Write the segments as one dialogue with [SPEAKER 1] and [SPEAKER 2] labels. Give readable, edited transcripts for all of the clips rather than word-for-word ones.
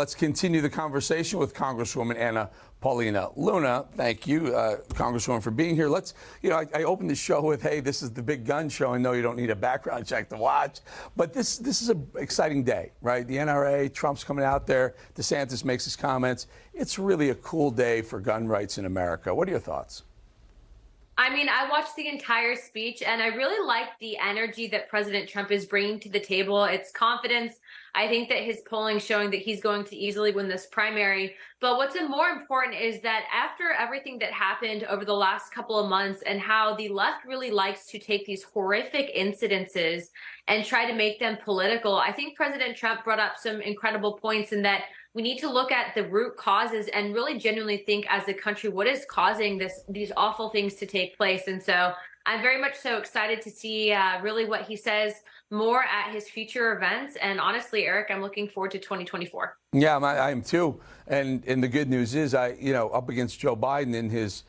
[SPEAKER 1] Let's continue the conversation with Congresswoman Paulina Luna. Thank you, Congresswoman, for being here. I opened the show with, hey, this is the big gun show. I know you don't need a background check to watch, but this is an exciting day, right? The NRA, Trump's coming out there, DeSantis makes his comments. It's really a cool day for gun rights in America. What are your thoughts?
[SPEAKER 2] I mean, I watched the entire speech and I really like the energy that President Trump is bringing to the table. It's confidence. I think that his polling showing that he's going to easily win this primary. But what's more important is that after everything that happened over the last couple of months and how the left really likes to take these horrific incidences and try to make them political, I think President Trump brought up some incredible points in that we need to look at the root causes and really genuinely think as a country, what is causing these awful things to take place? And so I'm very much so excited to see really what he says more at his future events. And honestly, Eric, I'm looking forward to 2024.
[SPEAKER 1] Yeah, I am too. And the good news is, up against Joe Biden in his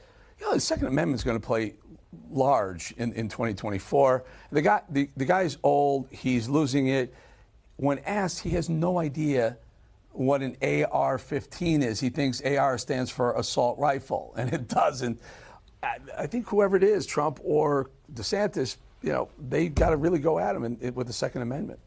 [SPEAKER 1] Second Amendment is going to play large in 2024. The guy's old. He's losing it. When asked, he has no idea what an AR-15 is. He thinks AR stands for assault rifle, and it doesn't. I think whoever it is, Trump or DeSantis, they got to really go at him with the Second Amendment.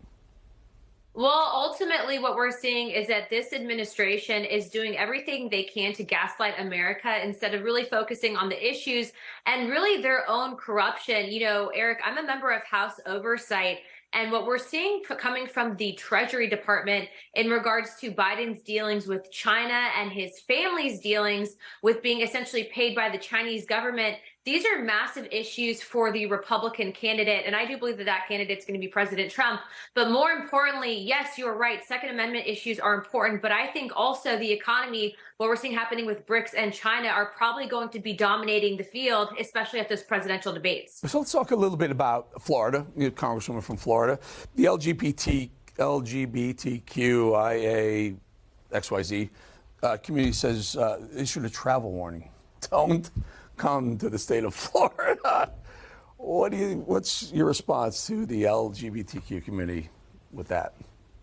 [SPEAKER 2] Well, ultimately, what we're seeing is that this administration is doing everything they can to gaslight America instead of really focusing on the issues and really their own corruption. Eric, I'm a member of House Oversight. And what we're seeing coming from the Treasury Department in regards to Biden's dealings with China and his family's dealings with being essentially paid by the Chinese government, these are massive issues for the Republican candidate. And I do believe that that candidate's going to be President Trump. But more importantly, yes, you're right. Second Amendment issues are important. But I think also the economy, what we're seeing happening with BRICS and China are probably going to be dominating the field, especially at those presidential debates.
[SPEAKER 1] So let's talk a little bit about Florida, Congresswoman from Florida. The LGBTQIA XYZ community says issued a travel warning. Don't come to the state of Florida. What's your response to the LGBTQ community with that?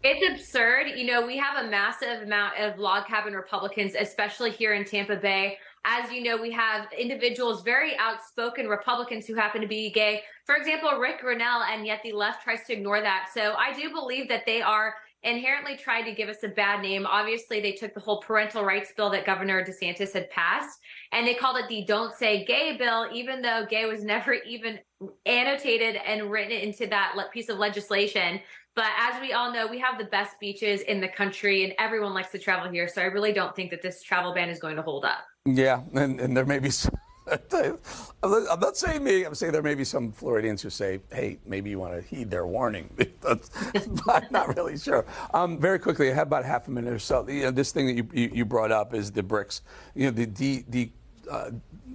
[SPEAKER 2] It's absurd. We have a massive amount of log cabin Republicans, especially here in Tampa Bay. As you know, we have individuals, very outspoken Republicans who happen to be gay. For example, Rick Grinnell, and yet the left tries to ignore that. So I do believe that they are inherently trying to give us a bad name. Obviously, they took the whole parental rights bill that Governor DeSantis had passed, and they called it the Don't Say Gay bill, even though gay was never even annotated and written into that piece of legislation. But as we all know, we have the best beaches in the country, and everyone likes to travel here. So I really don't think that this travel ban is going to hold up. Yeah,
[SPEAKER 1] and there may be some, I'm not saying me, I'm saying there may be some Floridians who say, hey, maybe you want to heed their warning. But I'm not really sure. Very quickly, I have about half a minute or so. This thing that you brought up is the BRICS,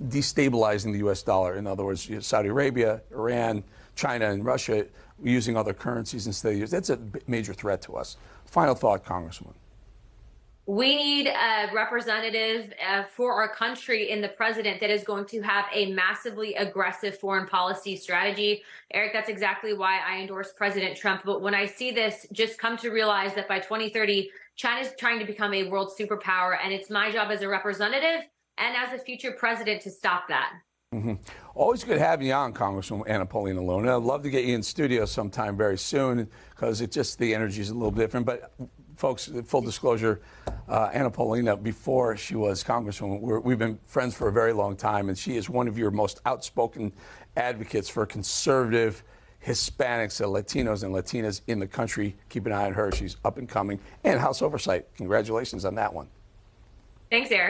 [SPEAKER 1] destabilizing the U.S. dollar. In other words, Saudi Arabia, Iran, China, and Russia using other currencies instead of yours. That's a major threat to us. Final thought, Congresswoman.
[SPEAKER 2] We need a representative for our country in the president that is going to have a massively aggressive foreign policy strategy. Eric, that's exactly why I endorse President Trump. But when I see this, just come to realize that by 2030, China's trying to become a world superpower. And it's my job as a representative and as a future president to stop that.
[SPEAKER 1] Mm-hmm. Always good having you on, Congresswoman Paulina Luna. I'd love to get you in studio sometime very soon because the energy is a little different. But folks, full disclosure, Paulina, before she was Congresswoman, we've been friends for a very long time, and she is one of your most outspoken advocates for conservative Hispanics, Latinos, and Latinas in the country. Keep an eye on her. She's up and coming. And House Oversight. Congratulations on that one.
[SPEAKER 2] Thanks, Eric.